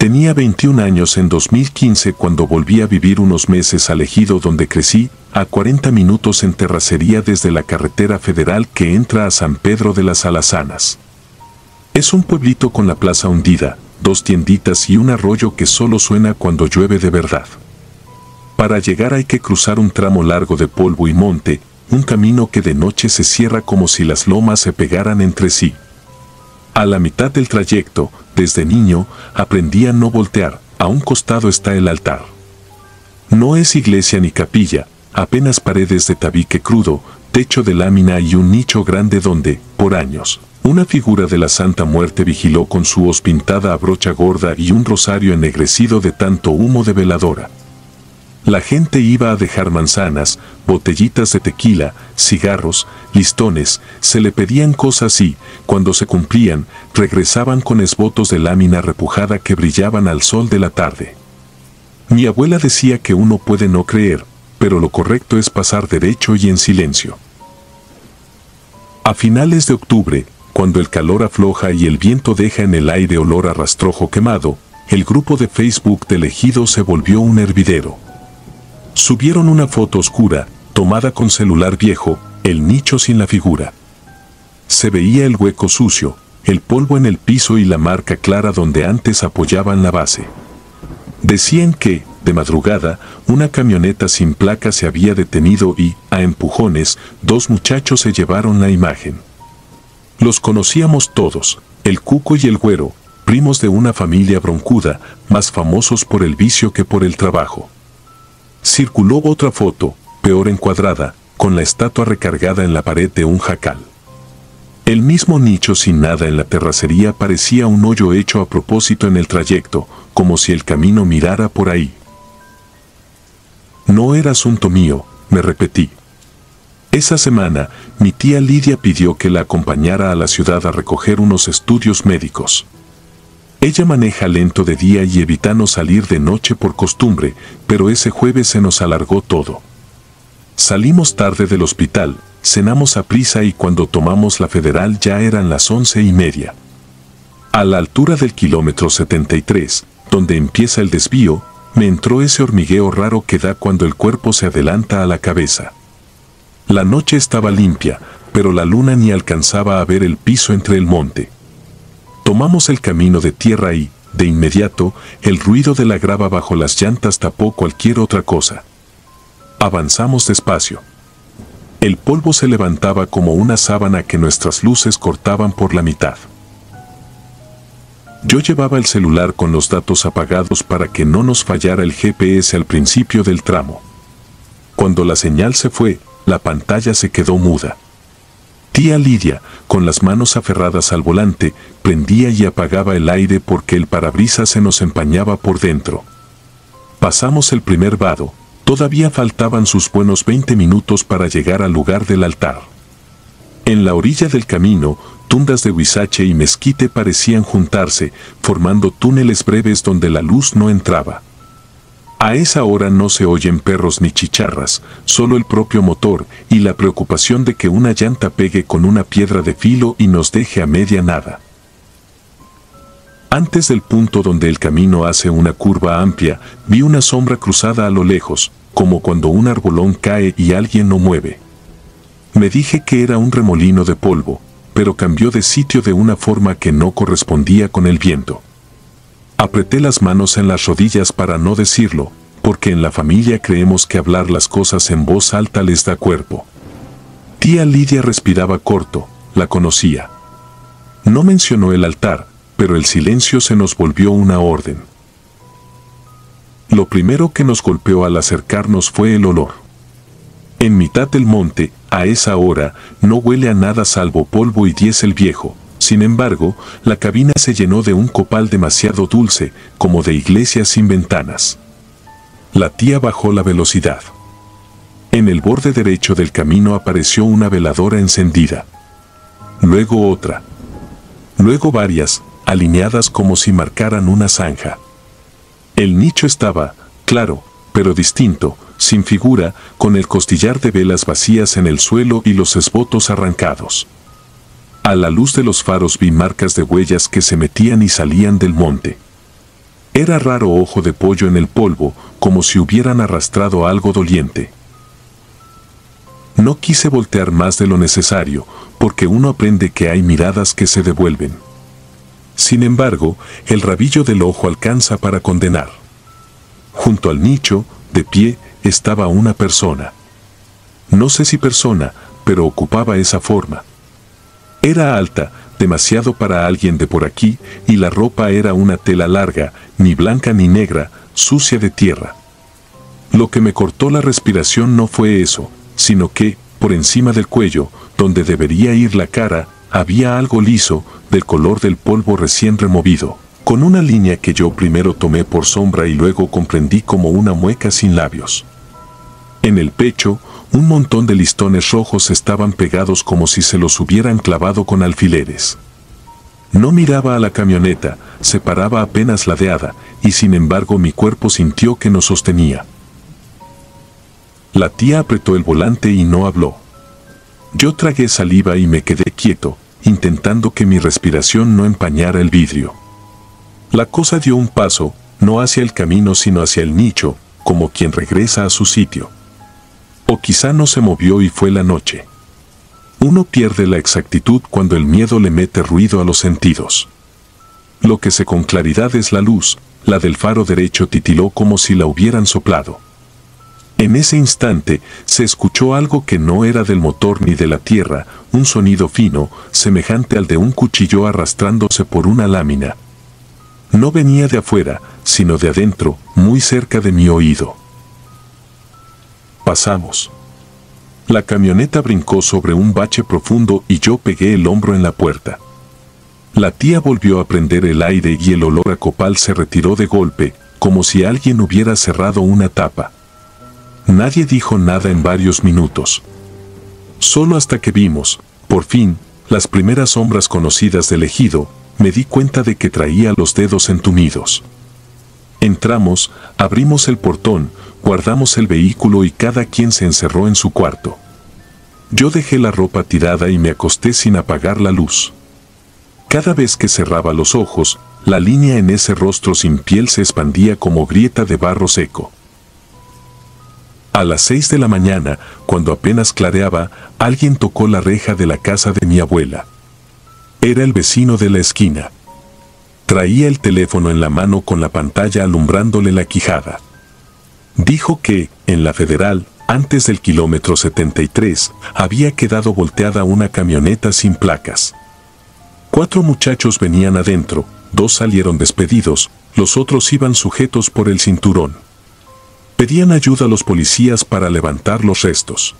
Tenía 21 años en 2015 cuando volví a vivir unos meses al ejido donde crecí, a 40 minutos en terracería desde la carretera federal que entra a San Pedro de las Alazanas. Es un pueblito con la plaza hundida, 2 tienditas y un arroyo que solo suena cuando llueve de verdad. Para llegar hay que cruzar un tramo largo de polvo y monte, un camino que de noche se cierra como si las lomas se pegaran entre sí. A la mitad del trayecto, desde niño, aprendí a no voltear, a un costado está el altar. No es iglesia ni capilla, apenas paredes de tabique crudo, techo de lámina y un nicho grande donde, por años, una figura de la Santa Muerte vigiló con su hoz pintada a brocha gorda y un rosario ennegrecido de tanto humo de veladora. La gente iba a dejar manzanas, botellitas de tequila, cigarros, listones, se le pedían cosas y, cuando se cumplían, regresaban con esbotos de lámina repujada que brillaban al sol de la tarde. Mi abuela decía que uno puede no creer, pero lo correcto es pasar derecho y en silencio. A finales de octubre, cuando el calor afloja y el viento deja en el aire olor a rastrojo quemado, el grupo de Facebook del ejido se volvió un hervidero. Subieron una foto oscura, tomada con celular viejo, el nicho sin la figura. Se veía el hueco sucio, el polvo en el piso y la marca clara donde antes apoyaban la base. Decían que, de madrugada, una camioneta sin placa se había detenido y, a empujones, 2 muchachos se llevaron la imagen. Los conocíamos todos, el Cuco y el Güero, primos de una familia broncuda, más famosos por el vicio que por el trabajo. Circuló otra foto, peor encuadrada, con la estatua recargada en la pared de un jacal. El mismo nicho sin nada en la terracería parecía un hoyo hecho a propósito en el trayecto, como si el camino mirara por ahí. No era asunto mío, me repetí. Esa semana, mi tía Lidia pidió que la acompañara a la ciudad a recoger unos estudios médicos. Ella maneja lento de día y evita no salir de noche por costumbre, pero ese jueves se nos alargó todo. Salimos tarde del hospital, cenamos a prisa y cuando tomamos la federal ya eran las 11:30. A la altura del kilómetro 73, donde empieza el desvío, me entró ese hormigueo raro que da cuando el cuerpo se adelanta a la cabeza. La noche estaba limpia, pero la luna ni alcanzaba a ver el piso entre el monte. Tomamos el camino de tierra y, de inmediato, el ruido de la grava bajo las llantas tapó cualquier otra cosa. Avanzamos despacio. El polvo se levantaba como una sábana que nuestras luces cortaban por la mitad. Yo llevaba el celular con los datos apagados para que no nos fallara el GPS al principio del tramo. Cuando la señal se fue, la pantalla se quedó muda. Tía Lidia, con las manos aferradas al volante, prendía y apagaba el aire porque el parabrisas se nos empañaba por dentro. Pasamos el primer vado, todavía faltaban sus buenos 20 minutos para llegar al lugar del altar. En la orilla del camino, tundas de huizache y mezquite parecían juntarse, formando túneles breves donde la luz no entraba. A esa hora no se oyen perros ni chicharras, solo el propio motor y la preocupación de que una llanta pegue con una piedra de filo y nos deje a media nada. Antes del punto donde el camino hace una curva amplia, vi una sombra cruzada a lo lejos, como cuando un arbolón cae y alguien lo mueve. Me dije que era un remolino de polvo, pero cambió de sitio de una forma que no correspondía con el viento. Apreté las manos en las rodillas para no decirlo, porque en la familia creemos que hablar las cosas en voz alta les da cuerpo. Tía Lidia respiraba corto, la conocía. No mencionó el altar, pero el silencio se nos volvió una orden. Lo primero que nos golpeó al acercarnos fue el olor. En mitad del monte, a esa hora, no huele a nada salvo polvo y diésel viejo. Sin embargo, la cabina se llenó de un copal demasiado dulce, como de iglesia sin ventanas. La tía bajó la velocidad. En el borde derecho del camino apareció una veladora encendida. Luego otra. Luego varias, alineadas como si marcaran una zanja. El nicho estaba, claro, pero distinto, sin figura, con el costillar de velas vacías en el suelo y los esbotos arrancados. A la luz de los faros vi marcas de huellas que se metían y salían del monte. Era raro ojo de pollo en el polvo, como si hubieran arrastrado algo doliente. No quise voltear más de lo necesario, porque uno aprende que hay miradas que se devuelven. Sin embargo, el rabillo del ojo alcanza para condenar. Junto al nicho, de pie, estaba una persona. No sé si persona, pero ocupaba esa forma. Era alta, demasiado para alguien de por aquí, y la ropa era una tela larga, ni blanca ni negra, sucia de tierra. Lo que me cortó la respiración no fue eso, sino que, por encima del cuello, donde debería ir la cara, había algo liso, del color del polvo recién removido, con una línea que yo primero tomé por sombra y luego comprendí como una mueca sin labios. En el pecho, un montón de listones rojos estaban pegados como si se los hubieran clavado con alfileres. No miraba a la camioneta, se paraba apenas ladeada, y sin embargo mi cuerpo sintió que nos sostenía. La tía apretó el volante y no habló. Yo tragué saliva y me quedé quieto, intentando que mi respiración no empañara el vidrio. La cosa dio un paso, no hacia el camino sino hacia el nicho, como quien regresa a su sitio. O quizá no se movió y fue la noche. Uno pierde la exactitud cuando el miedo le mete ruido a los sentidos. Lo que sé con claridad es la luz, la del faro derecho titiló como si la hubieran soplado. En ese instante se escuchó algo que no era del motor ni de la tierra, un sonido fino, semejante al de un cuchillo arrastrándose por una lámina. No venía de afuera, sino de adentro, muy cerca de mi oído. Pasamos. La camioneta brincó sobre un bache profundo y yo pegué el hombro en la puerta. La tía volvió a prender el aire y el olor a copal se retiró de golpe, como si alguien hubiera cerrado una tapa. Nadie dijo nada en varios minutos. Solo hasta que vimos, por fin, las primeras sombras conocidas del ejido, me di cuenta de que traía los dedos entumidos. Entramos, abrimos el portón, guardamos el vehículo y cada quien se encerró en su cuarto. Yo dejé la ropa tirada y me acosté sin apagar la luz. Cada vez que cerraba los ojos, la línea en ese rostro sin piel se expandía como grieta de barro seco. A las 6 de la mañana, cuando apenas clareaba, alguien tocó la reja de la casa de mi abuela. Era el vecino de la esquina. Traía el teléfono en la mano con la pantalla alumbrándole la quijada. Dijo que, en la Federal, antes del kilómetro 73, había quedado volteada una camioneta sin placas. 4 muchachos venían adentro, 2 salieron despedidos, los otros iban sujetos por el cinturón. Pedían ayuda a los policías para levantar los restos.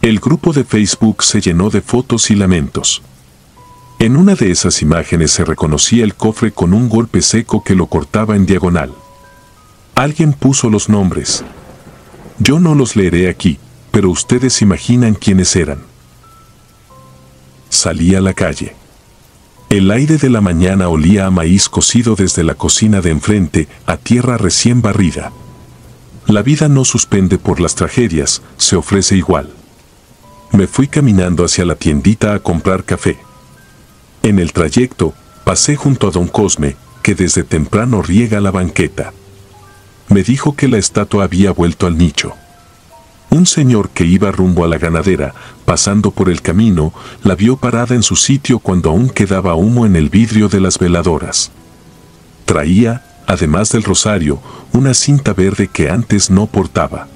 El grupo de Facebook se llenó de fotos y lamentos. En una de esas imágenes se reconocía el cofre con un golpe seco que lo cortaba en diagonal. Alguien puso los nombres. Yo no los leeré aquí, pero ustedes imaginan quiénes eran. Salí a la calle. El aire de la mañana olía a maíz cocido desde la cocina de enfrente, a tierra recién barrida. La vida no suspende por las tragedias, se ofrece igual. Me fui caminando hacia la tiendita a comprar café. En el trayecto, pasé junto a don Cosme, que desde temprano riega la banqueta. Me dijo que la estatua había vuelto al nicho. Un señor que iba rumbo a la ganadera, pasando por el camino, la vio parada en su sitio cuando aún quedaba humo en el vidrio de las veladoras. Traía, además del rosario, una cinta verde que antes no portaba.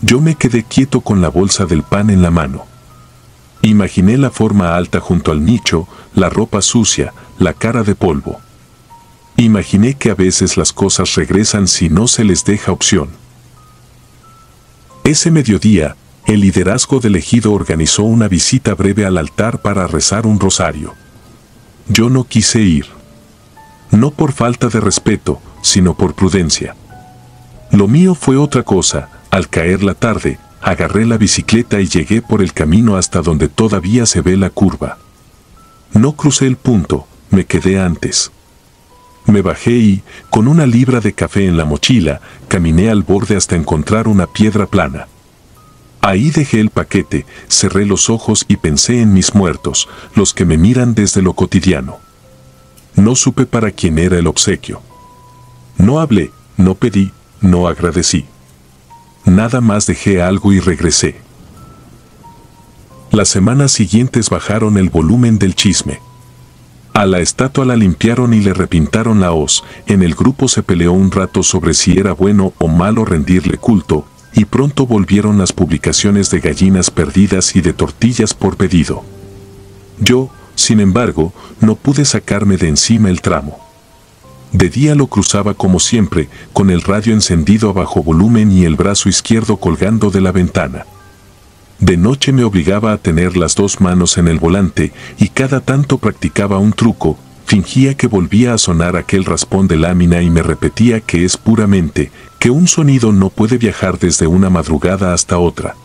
Yo me quedé quieto con la bolsa del pan en la mano. Imaginé la forma alta junto al nicho, la ropa sucia, la cara de polvo. Imaginé que a veces las cosas regresan si no se les deja opción. Ese mediodía, el liderazgo del ejido organizó una visita breve al altar para rezar un rosario. Yo no quise ir. No por falta de respeto, sino por prudencia. Lo mío fue otra cosa. Al caer la tarde, agarré la bicicleta y llegué por el camino hasta donde todavía se ve la curva. No crucé el punto, me quedé antes. Me bajé y, con una libra de café en la mochila, caminé al borde hasta encontrar una piedra plana. Ahí dejé el paquete, cerré los ojos y pensé en mis muertos, los que me miran desde lo cotidiano. No supe para quién era el obsequio. No hablé, no pedí, no agradecí. Nada más dejé algo y regresé. Las semanas siguientes bajaron el volumen del chisme. A la estatua la limpiaron y le repintaron la hoz. En el grupo se peleó un rato sobre si era bueno o malo rendirle culto, y pronto volvieron las publicaciones de gallinas perdidas y de tortillas por pedido. Yo, sin embargo, no pude sacarme de encima el tramo. De día lo cruzaba como siempre, con el radio encendido a bajo volumen y el brazo izquierdo colgando de la ventana. De noche me obligaba a tener las dos manos en el volante y cada tanto practicaba un truco, fingía que volvía a sonar aquel raspón de lámina y me repetía que es puramente, que un sonido no puede viajar desde una madrugada hasta otra.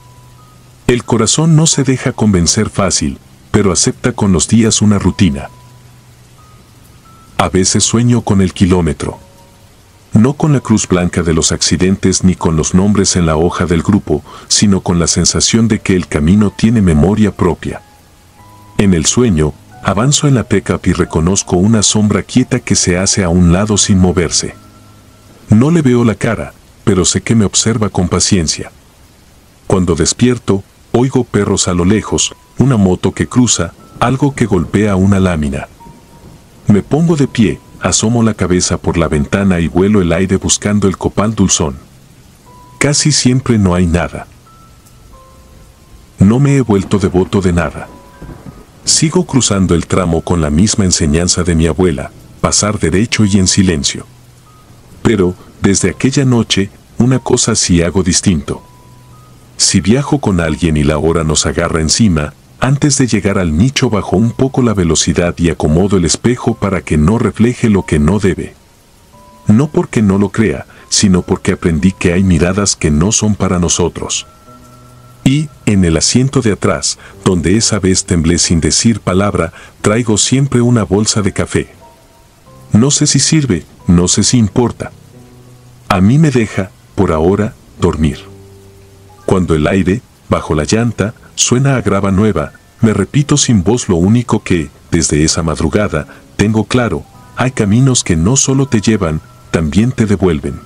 El corazón no se deja convencer fácil, pero acepta con los días una rutina. A veces sueño con el kilómetro. No con la cruz blanca de los accidentes ni con los nombres en la hoja del grupo, sino con la sensación de que el camino tiene memoria propia. En el sueño, avanzo en la pickup y reconozco una sombra quieta que se hace a un lado sin moverse. No le veo la cara, pero sé que me observa con paciencia. Cuando despierto, oigo perros a lo lejos, una moto que cruza, algo que golpea una lámina. Me pongo de pie, asomo la cabeza por la ventana y vuelo el aire buscando el copal dulzón. Casi siempre no hay nada. No me he vuelto devoto de nada. Sigo cruzando el tramo con la misma enseñanza de mi abuela, pasar derecho y en silencio. Pero, desde aquella noche, una cosa sí hago distinto. Si viajo con alguien y la hora nos agarra encima, antes de llegar al nicho bajo un poco la velocidad y acomodo el espejo para que no refleje lo que no debe. No porque no lo crea, sino porque aprendí que hay miradas que no son para nosotros. Y, en el asiento de atrás, donde esa vez temblé sin decir palabra, traigo siempre una bolsa de café. No sé si sirve, no sé si importa. A mí me deja, por ahora, dormir. Cuando el aire, bajo la llanta, suena a grava nueva, me repito sin voz lo único que, desde esa madrugada, tengo claro: hay caminos que no solo te llevan, también te devuelven.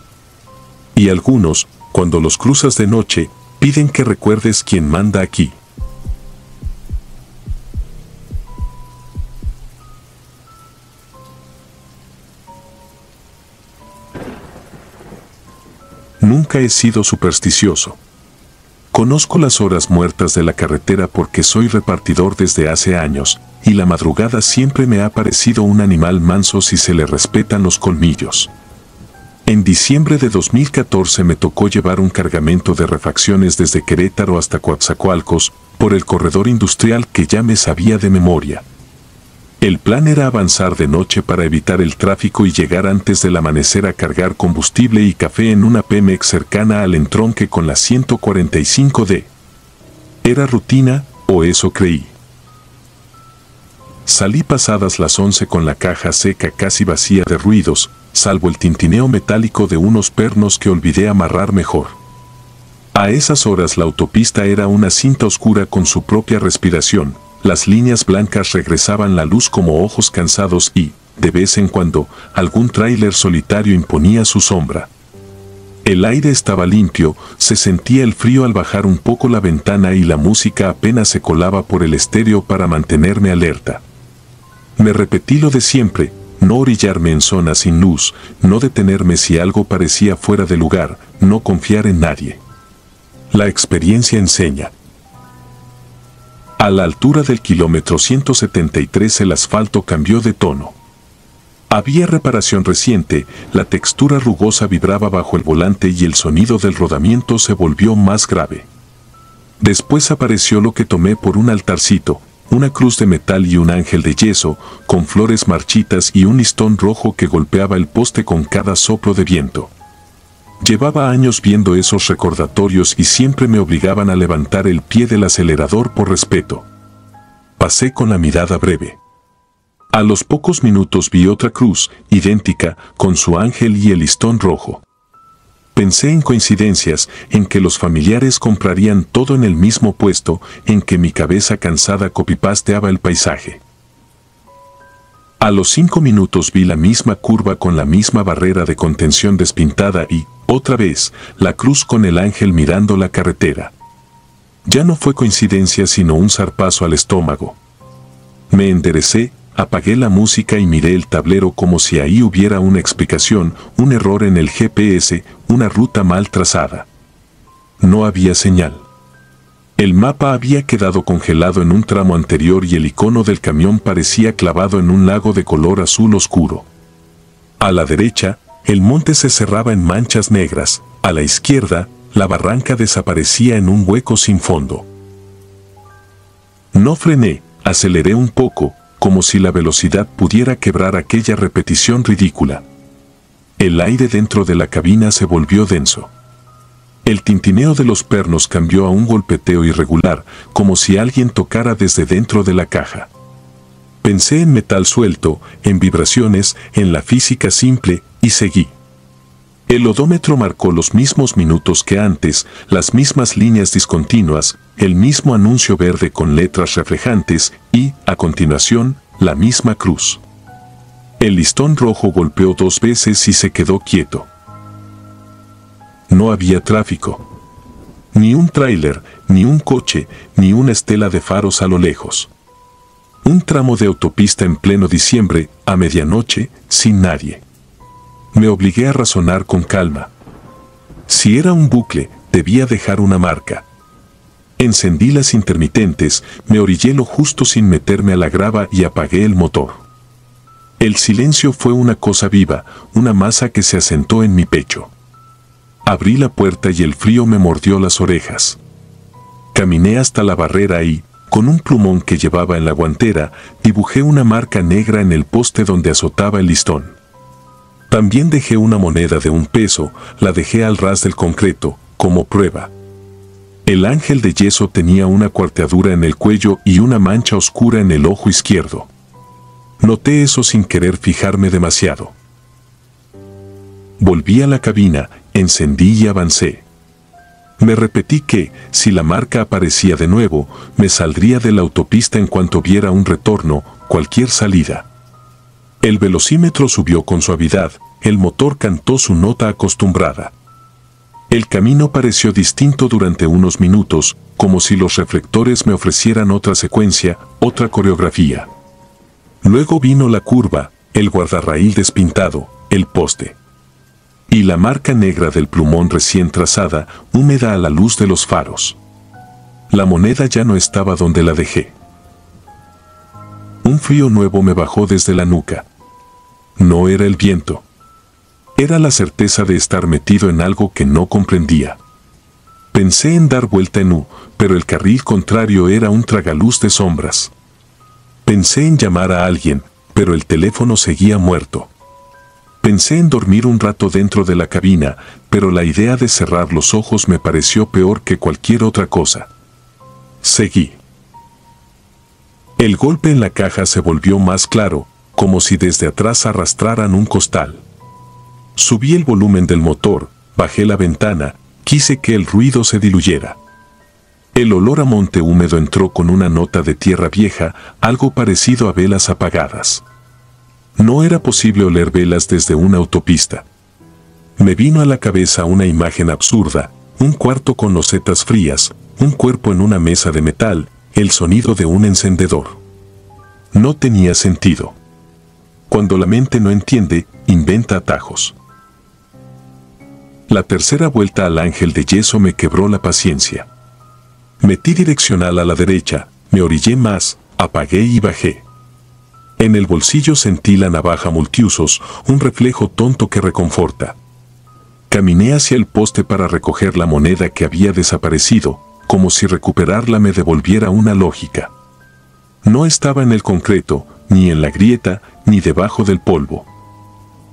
Y algunos, cuando los cruzas de noche, piden que recuerdes quién manda aquí. Nunca he sido supersticioso. Conozco las horas muertas de la carretera porque soy repartidor desde hace años, y la madrugada siempre me ha parecido un animal manso si se le respetan los colmillos. En diciembre de 2014 me tocó llevar un cargamento de refacciones desde Querétaro hasta Coatzacoalcos, por el corredor industrial que ya me sabía de memoria. El plan era avanzar de noche para evitar el tráfico y llegar antes del amanecer a cargar combustible y café en una Pemex cercana al entronque con la 145D. ¿Era rutina, o eso creí? Salí pasadas las 11 con la caja seca casi vacía de ruidos, salvo el tintineo metálico de unos pernos que olvidé amarrar mejor. A esas horas la autopista era una cinta oscura con su propia respiración. Las líneas blancas regresaban la luz como ojos cansados y, de vez en cuando, algún tráiler solitario imponía su sombra. El aire estaba limpio, se sentía el frío al bajar un poco la ventana y la música apenas se colaba por el estéreo para mantenerme alerta. Me repetí lo de siempre: no orillarme en zonas sin luz, no detenerme si algo parecía fuera de lugar, no confiar en nadie. La experiencia enseña. A la altura del kilómetro 173 el asfalto cambió de tono. Había reparación reciente, la textura rugosa vibraba bajo el volante y el sonido del rodamiento se volvió más grave. Después apareció lo que tomé por un altarcito, una cruz de metal y un ángel de yeso, con flores marchitas y un listón rojo que golpeaba el poste con cada soplo de viento. Llevaba años viendo esos recordatorios y siempre me obligaban a levantar el pie del acelerador por respeto. Pasé con la mirada breve. A los pocos minutos vi otra cruz, idéntica, con su ángel y el listón rojo. Pensé en coincidencias, en que los familiares comprarían todo en el mismo puesto, en que mi cabeza cansada copipasteaba el paisaje. A los 5 minutos vi la misma curva con la misma barrera de contención despintada y, otra vez, la cruz con el ángel mirando la carretera. Ya no fue coincidencia sino un zarpazo al estómago. Me enderecé, apagué la música y miré el tablero como si ahí hubiera una explicación, un error en el GPS, una ruta mal trazada. No había señal. El mapa había quedado congelado en un tramo anterior y el icono del camión parecía clavado en un lago de color azul oscuro. A la derecha, el monte se cerraba en manchas negras, a la izquierda, la barranca desaparecía en un hueco sin fondo. No frené, aceleré un poco, como si la velocidad pudiera quebrar aquella repetición ridícula. El aire dentro de la cabina se volvió denso. El tintineo de los pernos cambió a un golpeteo irregular, como si alguien tocara desde dentro de la caja. Pensé en metal suelto, en vibraciones, en la física simple, y seguí. El odómetro marcó los mismos minutos que antes, las mismas líneas discontinuas, el mismo anuncio verde con letras reflejantes y, a continuación, la misma cruz. El listón rojo golpeó 2 veces y se quedó quieto. No había tráfico. Ni un tráiler, ni un coche, ni una estela de faros a lo lejos. Un tramo de autopista en pleno diciembre, a medianoche, sin nadie. Me obligué a razonar con calma. Si era un bucle, debía dejar una marca. Encendí las intermitentes, me orillé lo justo sin meterme a la grava y apagué el motor. El silencio fue una cosa viva, una masa que se asentó en mi pecho. Abrí la puerta y el frío me mordió las orejas. Caminé hasta la barrera y, con un plumón que llevaba en la guantera, dibujé una marca negra en el poste donde azotaba el listón. También dejé una moneda de 1 peso, la dejé al ras del concreto, como prueba. El ángel de yeso tenía una cuarteadura en el cuello y una mancha oscura en el ojo izquierdo. Noté eso sin querer fijarme demasiado. Volví a la cabina, encendí y avancé. Me repetí que, si la marca aparecía de nuevo, me saldría de la autopista en cuanto viera un retorno, cualquier salida. El velocímetro subió con suavidad, el motor cantó su nota acostumbrada. El camino pareció distinto durante unos minutos, como si los reflectores me ofrecieran otra secuencia, otra coreografía. Luego vino la curva, el guardarraíl despintado, el poste. Y la marca negra del plumón recién trazada, húmeda a la luz de los faros. La moneda ya no estaba donde la dejé. Un frío nuevo me bajó desde la nuca. No era el viento. Era la certeza de estar metido en algo que no comprendía. Pensé en dar vuelta en U, pero el carril contrario era un tragaluz de sombras. Pensé en llamar a alguien, pero el teléfono seguía muerto. Pensé en dormir un rato dentro de la cabina, pero la idea de cerrar los ojos me pareció peor que cualquier otra cosa. Seguí. El golpe en la caja se volvió más claro, como si desde atrás arrastraran un costal. Subí el volumen del motor, bajé la ventana, quise que el ruido se diluyera. El olor a monte húmedo entró con una nota de tierra vieja, algo parecido a velas apagadas. No era posible oler velas desde una autopista. Me vino a la cabeza una imagen absurda, un cuarto con losetas frías, un cuerpo en una mesa de metal, el sonido de un encendedor. No tenía sentido. Cuando la mente no entiende, inventa atajos. La tercera vuelta al ángel de yeso me quebró la paciencia. Metí direccional a la derecha, me orillé más, apagué y bajé. En el bolsillo sentí la navaja multiusos, un reflejo tonto que reconforta. Caminé hacia el poste para recoger la moneda que había desaparecido, como si recuperarla me devolviera una lógica. No estaba en el concreto, ni en la grieta, ni debajo del polvo.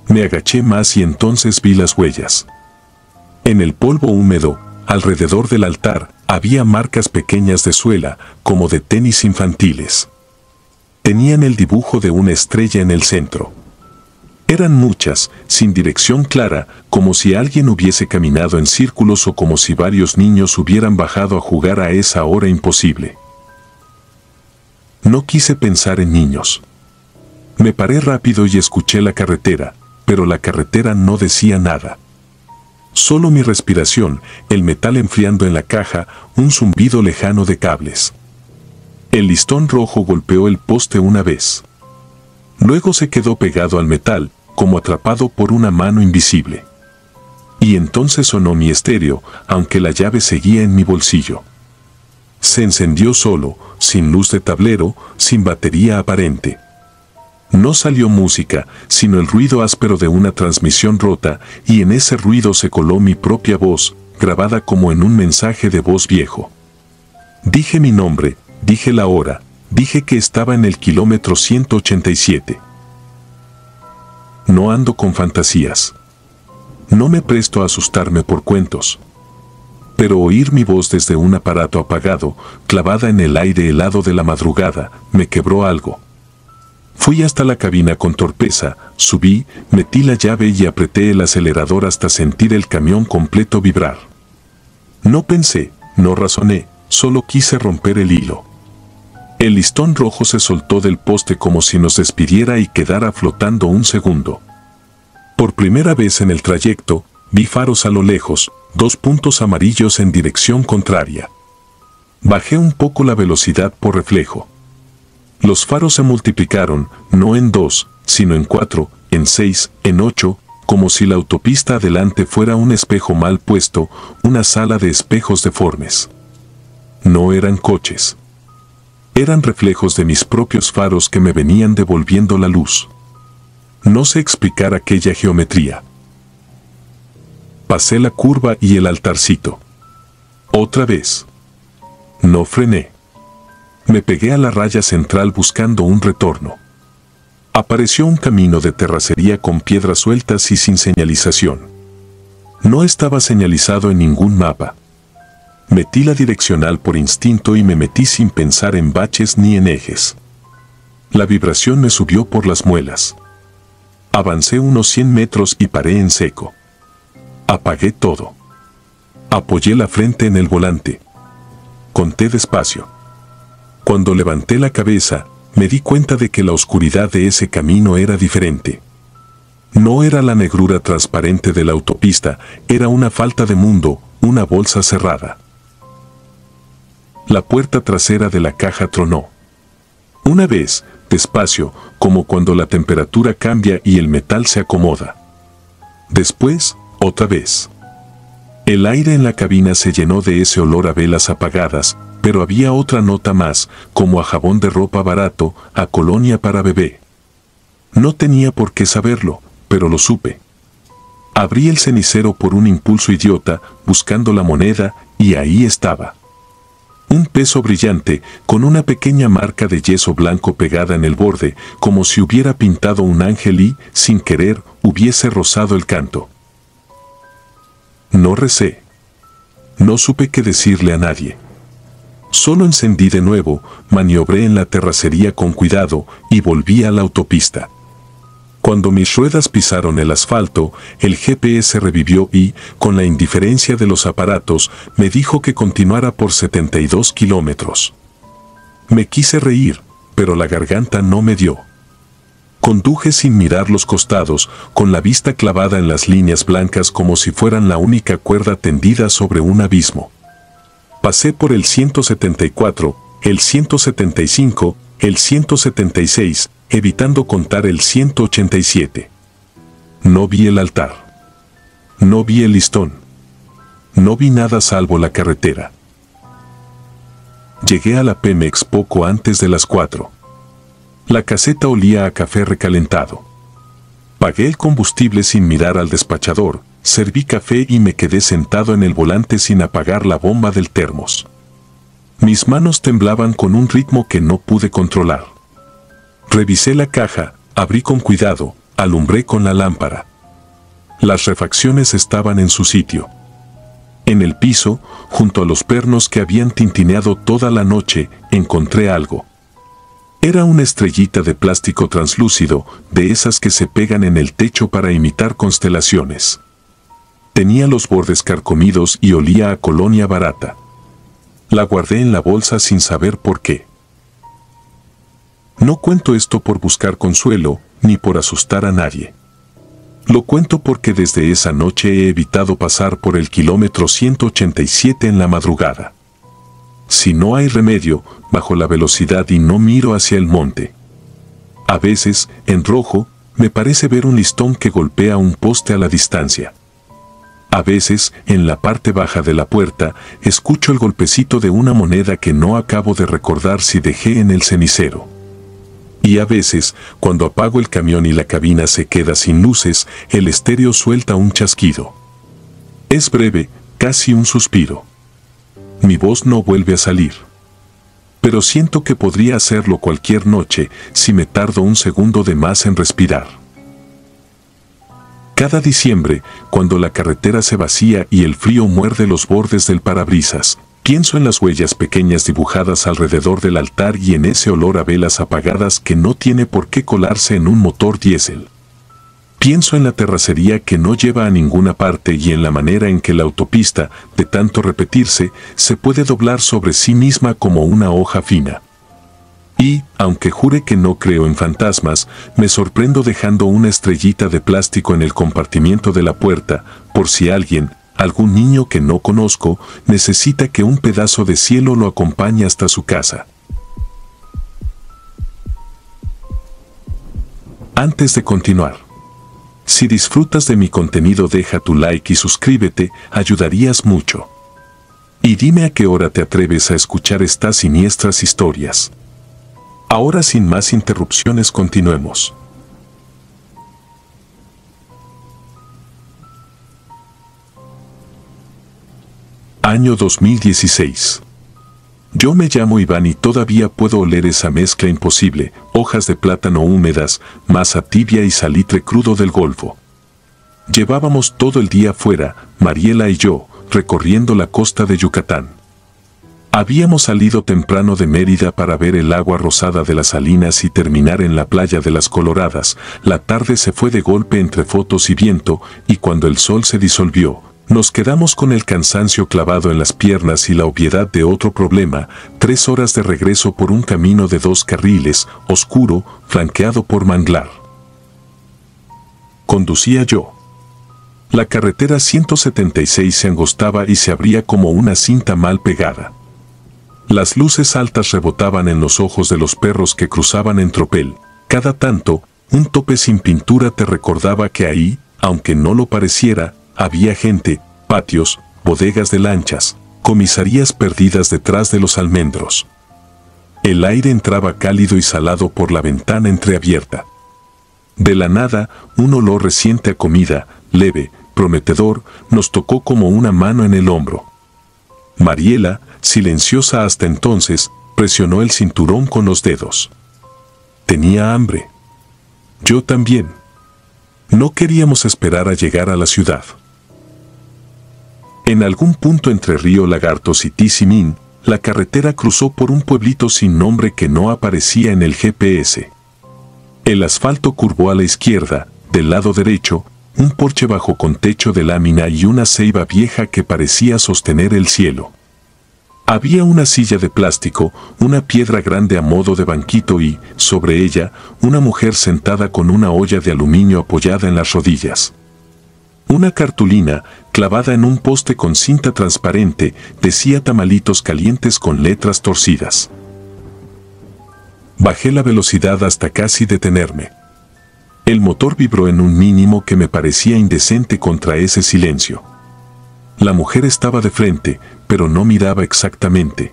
Me agaché más y entonces vi las huellas. En el polvo húmedo, alrededor del altar, había marcas pequeñas de suela, como de tenis infantiles. Tenían el dibujo de una estrella en el centro. Eran muchas, sin dirección clara, como si alguien hubiese caminado en círculos o como si varios niños hubieran bajado a jugar a esa hora imposible. No quise pensar en niños. Me paré rápido y escuché la carretera, pero la carretera no decía nada. Solo mi respiración, el metal enfriando en la caja, un zumbido lejano de cables. El listón rojo golpeó el poste una vez. Luego se quedó pegado al metal, como atrapado por una mano invisible. Y entonces sonó mi estéreo, aunque la llave seguía en mi bolsillo. Se encendió solo, sin luz de tablero, sin batería aparente. No salió música, sino el ruido áspero de una transmisión rota, y en ese ruido se coló mi propia voz, grabada como en un mensaje de voz viejo. Dije mi nombre, dije la hora, dije que estaba en el kilómetro 187. No ando con fantasías. No me presto a asustarme por cuentos. Pero oír mi voz desde un aparato apagado, clavada en el aire helado de la madrugada, me quebró algo. Fui hasta la cabina con torpeza, subí, metí la llave y apreté el acelerador hasta sentir el camión completo vibrar. No pensé, no razoné, solo quise romper el hilo. El listón rojo se soltó del poste como si nos despidiera y quedara flotando un segundo. Por primera vez en el trayecto, vi faros a lo lejos, 2 puntos amarillos en dirección contraria. Bajé un poco la velocidad por reflejo. Los faros se multiplicaron, no en 2, sino en 4, en 6, en 8, como si la autopista adelante fuera un espejo mal puesto, una sala de espejos deformes. No eran coches. Eran reflejos de mis propios faros que me venían devolviendo la luz. No sé explicar aquella geometría. Pasé la curva y el altarcito. Otra vez. No frené. Me pegué a la raya central buscando un retorno. Apareció un camino de terracería con piedras sueltas y sin señalización. No estaba señalizado en ningún mapa. Metí la direccional por instinto y me metí sin pensar en baches ni en ejes. La vibración me subió por las muelas. Avancé unos 100 metros y paré en seco. Apagué todo. Apoyé la frente en el volante. Conté despacio. Cuando levanté la cabeza, me di cuenta de que la oscuridad de ese camino era diferente. No era la negrura transparente de la autopista, era una falta de mundo, una bolsa cerrada. La puerta trasera de la caja tronó. Una vez, despacio, como cuando la temperatura cambia y el metal se acomoda. Después, otra vez. El aire en la cabina se llenó de ese olor a velas apagadas, pero había otra nota más, como a jabón de ropa barato, a colonia para bebé. No tenía por qué saberlo, pero lo supe. Abrí el cenicero por un impulso idiota, buscando la moneda, y ahí estaba. Un peso brillante, con una pequeña marca de yeso blanco pegada en el borde, como si hubiera pintado un ángel y, sin querer, hubiese rozado el canto. No recé. No supe qué decirle a nadie. Solo encendí de nuevo, maniobré en la terracería con cuidado y volví a la autopista. Cuando mis ruedas pisaron el asfalto, el GPS revivió y, con la indiferencia de los aparatos, me dijo que continuara por 72 kilómetros. Me quise reír, pero la garganta no me dio. Conduje sin mirar los costados, con la vista clavada en las líneas blancas como si fueran la única cuerda tendida sobre un abismo. Pasé por el 174, el 175, el 176, evitando contar el 187. No vi el altar. No vi el listón. No vi nada salvo la carretera. Llegué a la Pemex poco antes de las 4. La caseta olía a café recalentado. Pagué el combustible sin mirar al despachador, serví café y me quedé sentado en el volante sin apagar la bomba del termos. Mis manos temblaban con un ritmo que no pude controlar. Revisé la caja, abrí con cuidado, alumbré con la lámpara. Las refacciones estaban en su sitio. En el piso, junto a los pernos que habían tintineado toda la noche, encontré algo. Era una estrellita de plástico translúcido, de esas que se pegan en el techo para imitar constelaciones. Tenía los bordes carcomidos y olía a colonia barata. La guardé en la bolsa sin saber por qué. No cuento esto por buscar consuelo, ni por asustar a nadie. Lo cuento porque desde esa noche he evitado pasar por el kilómetro 187 en la madrugada. Si no hay remedio, bajo la velocidad y no miro hacia el monte. A veces, en rojo, me parece ver un listón que golpea un poste a la distancia. A veces, en la parte baja de la puerta, escucho el golpecito de una moneda que no acabo de recordar si dejé en el cenicero. Y a veces, cuando apago el camión y la cabina se queda sin luces, el estéreo suelta un chasquido. Es breve, casi un suspiro. Mi voz no vuelve a salir. Pero siento que podría hacerlo cualquier noche si me tardo un segundo de más en respirar. Cada diciembre, cuando la carretera se vacía y el frío muerde los bordes del parabrisas, pienso en las huellas pequeñas dibujadas alrededor del altar y en ese olor a velas apagadas que no tiene por qué colarse en un motor diésel. Pienso en la terracería que no lleva a ninguna parte y en la manera en que la autopista, de tanto repetirse, se puede doblar sobre sí misma como una hoja fina. Y, aunque jure que no creo en fantasmas, me sorprendo dejando una estrellita de plástico en el compartimiento de la puerta, por si alguien, algún niño que no conozco, necesita que un pedazo de cielo lo acompañe hasta su casa. Antes de continuar, si disfrutas de mi contenido, deja tu like y suscríbete, ayudarías mucho. Y dime a qué hora te atreves a escuchar estas siniestras historias. Ahora, sin más interrupciones, continuemos. Año 2016. Yo me llamo Iván y todavía puedo oler esa mezcla imposible, hojas de plátano húmedas, masa tibia y salitre crudo del Golfo. Llevábamos todo el día fuera, Mariela y yo, recorriendo la costa de Yucatán. Habíamos salido temprano de Mérida para ver el agua rosada de las salinas y terminar en la playa de las Coloradas. La tarde se fue de golpe entre fotos y viento, y cuando el sol se disolvió, nos quedamos con el cansancio clavado en las piernas y la obviedad de otro problema, 3 horas de regreso por un camino de 2 carriles, oscuro, flanqueado por manglar. Conducía yo. La carretera 176 se angostaba y se abría como una cinta mal pegada. Las luces altas rebotaban en los ojos de los perros que cruzaban en tropel. Cada tanto, un tope sin pintura te recordaba que ahí, aunque no lo pareciera, había gente, patios, bodegas de lanchas, comisarías perdidas detrás de los almendros. El aire entraba cálido y salado por la ventana entreabierta. De la nada, un olor reciente a comida, leve, prometedor, nos tocó como una mano en el hombro. Mariela, silenciosa hasta entonces, presionó el cinturón con los dedos. Tenía hambre. Yo también. No queríamos esperar a llegar a la ciudad. En algún punto entre Río Lagartos y Tizimín, la carretera cruzó por un pueblito sin nombre que no aparecía en el GPS. El asfalto curvó a la izquierda, del lado derecho, un porche bajo con techo de lámina y una ceiba vieja que parecía sostener el cielo. Había una silla de plástico, una piedra grande a modo de banquito y, sobre ella, una mujer sentada con una olla de aluminio apoyada en las rodillas. Una cartulina, clavada en un poste con cinta transparente, decía tamalitos calientes con letras torcidas. Bajé la velocidad hasta casi detenerme. El motor vibró en un mínimo que me parecía indecente contra ese silencio. La mujer estaba de frente, pero no miraba exactamente.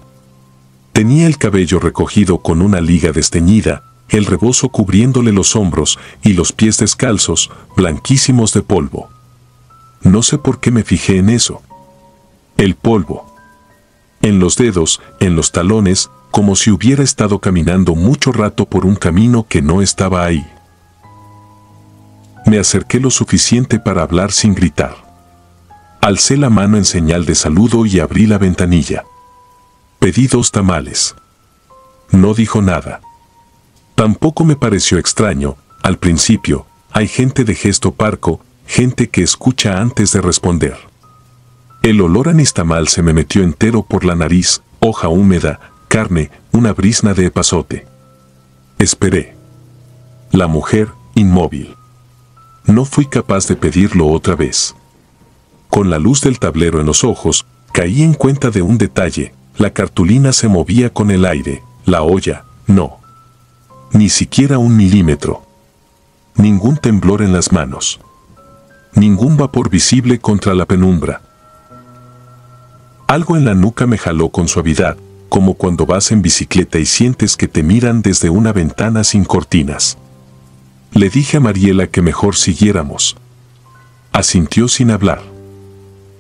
Tenía el cabello recogido con una liga desteñida, el rebozo cubriéndole los hombros y los pies descalzos, blanquísimos de polvo. No sé por qué me fijé en eso. El polvo. En los dedos, en los talones, como si hubiera estado caminando mucho rato por un camino que no estaba ahí. Me acerqué lo suficiente para hablar sin gritar. Alcé la mano en señal de saludo y abrí la ventanilla. Pedí 2 tamales. No dijo nada. Tampoco me pareció extraño, al principio, hay gente de gesto parco, gente que escucha antes de responder. El olor a nixtamal se me metió entero por la nariz, hoja húmeda, carne, una brizna de epazote. Esperé. La mujer, inmóvil. No fui capaz de pedirlo otra vez. Con la luz del tablero en los ojos, caí en cuenta de un detalle. La cartulina se movía con el aire, la olla, no. Ni siquiera 1 milímetro. Ningún temblor en las manos. Ningún vapor visible contra la penumbra. Algo en la nuca me jaló con suavidad, como cuando vas en bicicleta y sientes que te miran desde una ventana sin cortinas. Le dije a Mariela que mejor siguiéramos. Asintió sin hablar.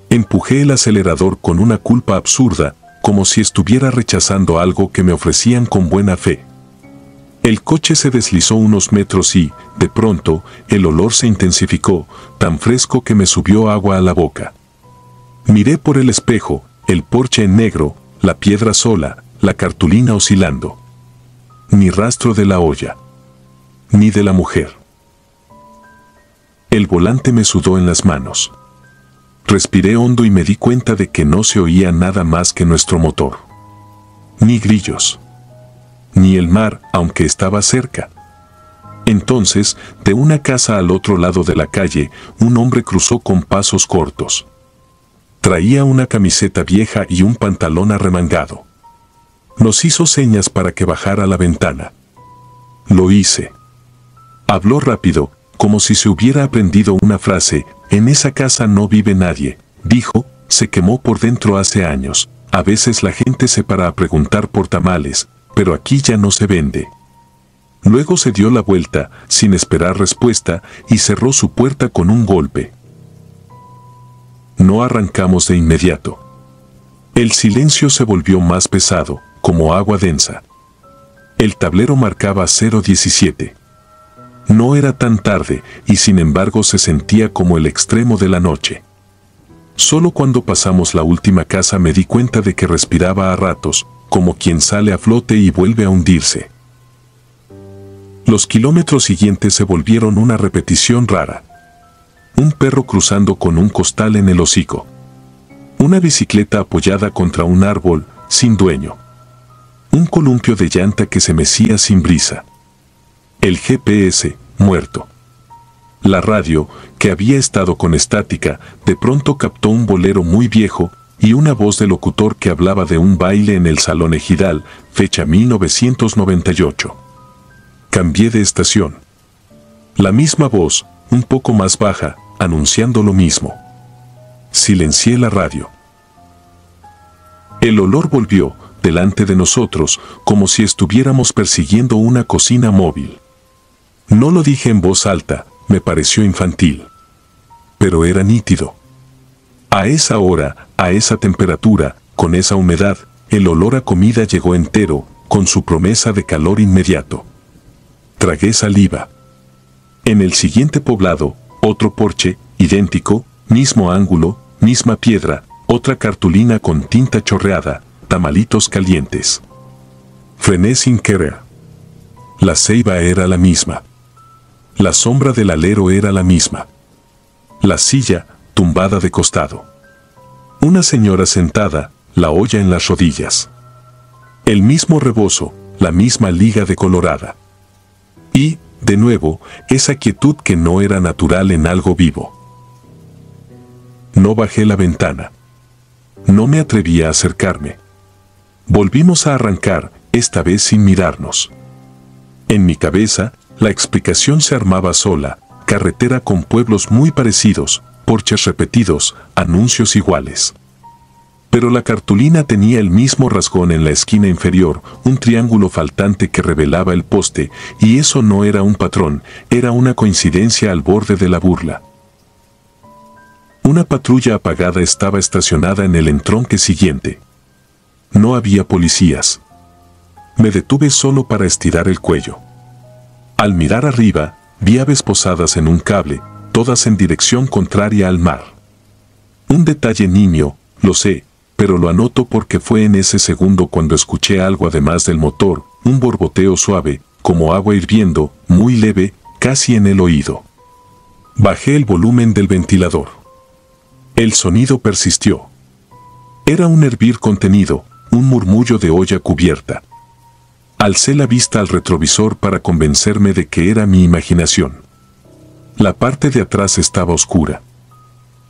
Empujé el acelerador con una culpa absurda, como si estuviera rechazando algo que me ofrecían con buena fe. El coche se deslizó unos metros y, de pronto, el olor se intensificó, tan fresco que me subió agua a la boca. Miré por el espejo, el porche en negro, la piedra sola, la cartulina oscilando. Ni rastro de la olla. Ni de la mujer. El volante me sudó en las manos. Respiré hondo y me di cuenta de que no se oía nada más que nuestro motor. Ni grillos. Ni el mar, aunque estaba cerca. Entonces, de una casa al otro lado de la calle, un hombre cruzó con pasos cortos. Traía una camiseta vieja y un pantalón arremangado. Nos hizo señas para que bajara la ventana. Lo hice. Habló rápido, como si se hubiera aprendido una frase. En esa casa no vive nadie, dijo, se quemó por dentro hace años. A veces la gente se para a preguntar por tamales, pero aquí ya no se vende. Luego se dio la vuelta, sin esperar respuesta, y cerró su puerta con un golpe. No arrancamos de inmediato. El silencio se volvió más pesado, como agua densa. El tablero marcaba 0:17. No era tan tarde, y sin embargo se sentía como el extremo de la noche. Solo cuando pasamos la última casa me di cuenta de que respiraba a ratos, como quien sale a flote y vuelve a hundirse. Los kilómetros siguientes se volvieron una repetición rara. Un perro cruzando con un costal en el hocico. Una bicicleta apoyada contra un árbol, sin dueño. Un columpio de llanta que se mecía sin brisa. El GPS, muerto. La radio, que había estado con estática, de pronto captó un bolero muy viejo, y una voz de locutor que hablaba de un baile en el Salón Ejidal, fecha 1998. Cambié de estación. La misma voz, un poco más baja, anunciando lo mismo. Silencié la radio. El olor volvió, delante de nosotros, como si estuviéramos persiguiendo una cocina móvil. No lo dije en voz alta, me pareció infantil. Pero era nítido. A esa hora, a esa temperatura, con esa humedad, el olor a comida llegó entero, con su promesa de calor inmediato. Tragué saliva. En el siguiente poblado, otro porche, idéntico, mismo ángulo, misma piedra, otra cartulina con tinta chorreada, tamalitos calientes. Frené sin querer. La ceiba era la misma. La sombra del alero era la misma. La silla, tumbada de costado. Una señora sentada, la olla en las rodillas. El mismo rebozo, la misma liga decolorada. Y, de nuevo, esa quietud que no era natural en algo vivo. No bajé la ventana. No me atreví a acercarme. Volvimos a arrancar, esta vez sin mirarnos. En mi cabeza, la explicación se armaba sola, carretera con pueblos muy parecidos, porches repetidos, anuncios iguales. Pero la cartulina tenía el mismo rasgón en la esquina inferior, un triángulo faltante que revelaba el poste, y eso no era un patrón, era una coincidencia al borde de la burla. Una patrulla apagada estaba estacionada en el entronque siguiente. No había policías. Me detuve solo para estirar el cuello. Al mirar arriba, vi aves posadas en un cable, todas en dirección contraria al mar. Un detalle nimio, lo sé, pero lo anoto porque fue en ese segundo cuando escuché algo además del motor, un borboteo suave, como agua hirviendo, muy leve, casi en el oído. Bajé el volumen del ventilador. El sonido persistió. Era un hervir contenido, un murmullo de olla cubierta. Alcé la vista al retrovisor para convencerme de que era mi imaginación. La parte de atrás estaba oscura.